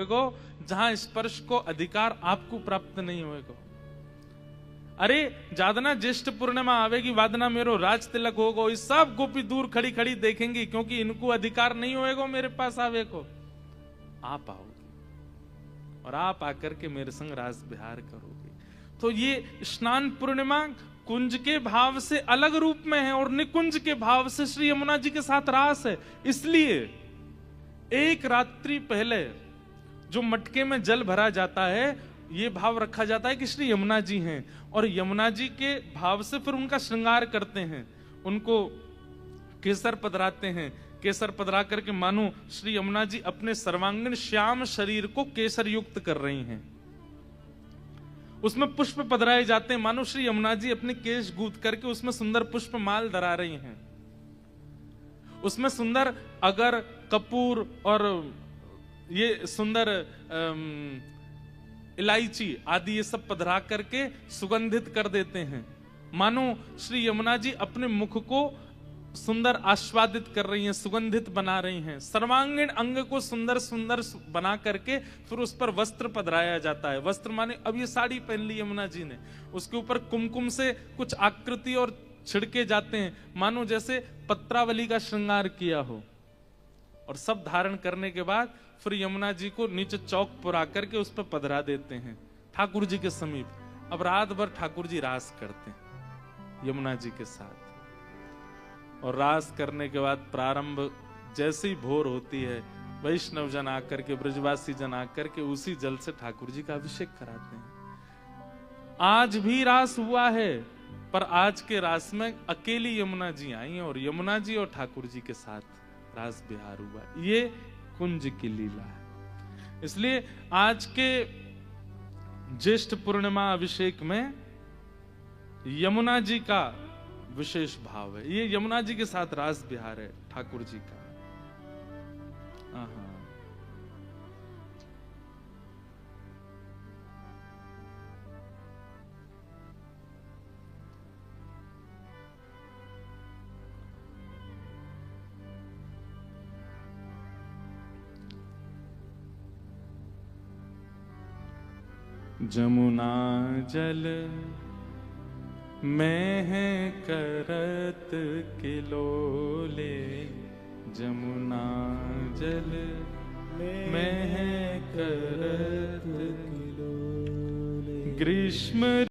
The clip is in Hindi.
को जहां स्पर्श को अधिकार आपको प्राप्त नहीं होएगा। अरे जादना ज्येष्ठ पूर्णिमा आवेगी, वादना मेरो राज तिलक होगो, इस सब गोपी दूर खड़ी खड़ी देखेंगी, क्योंकि इनको अधिकार नहीं होएगा मेरे पास आवे को। आप आओगे और आप आकर के मेरे संग रास विहार करोगे। तो ये स्नान पूर्णिमा कुंज के भाव से अलग रूप में है और निकुंज के भाव से श्री यमुना जी के साथ रास है। इसलिए एक रात्रि पहले जो मटके में जल भरा जाता है, ये भाव रखा जाता है कि श्री यमुना जी हैं, और यमुना जी के भाव से फिर उनका श्रृंगार करते हैं, उनको केसर पधराते हैं। केसर पधरा करके मानो श्री यमुना जी अपने सर्वांगीण श्याम शरीर को केसर युक्त कर रही हैं। उसमें पुष्प पधराए जाते हैं, मानो श्री यमुना जी अपने केश गूंथ करके उसमें सुंदर पुष्प माल धरा रही हैं। उसमें सुंदर अगर, कपूर और ये सुंदर इलायची आदि ये सब पधरा करके सुगंधित कर देते हैं, मानो श्री यमुना जी अपने मुख को सुंदर आस्वादित कर रही हैं, सुगंधित बना रही हैं। सर्वांगीण अंग को सुंदर सुंदर बना करके फिर उस पर वस्त्र पधराया जाता है। वस्त्र माने अब ये साड़ी पहन ली यमुना जी ने, उसके ऊपर कुमकुम से कुछ आकृति और छिड़के जाते हैं, मानो जैसे पत्रावली का श्रृंगार किया हो। और सब धारण करने के बाद फिर यमुना जी को नीचे चौक पुरा करके उस पर पधरा देते हैं ठाकुर जी के समीप। अब रात भर ठाकुर जी रास करते हैं यमुना जी के साथ, और रास करने के बाद प्रारंभ जैसे ही भोर होती है, वैष्णव जन आकर के, ब्रजवासी जन आकर के उसी जल से ठाकुर जी का अभिषेक कराते हैं। आज भी रास हुआ है, पर आज के रास में अकेली यमुना जी आई और यमुना जी और ठाकुर जी के साथ रास विहार हुआ। ये कुंज की लीला है। इसलिए आज के ज्येष्ठ पूर्णिमा अभिषेक में यमुना जी का विशेष भाव है। ये यमुना जी के साथ रास विहार है ठाकुर जी का। जमुना जल में है करत किलोले, जमुना जल में है करत किलोले, ग्रीष्म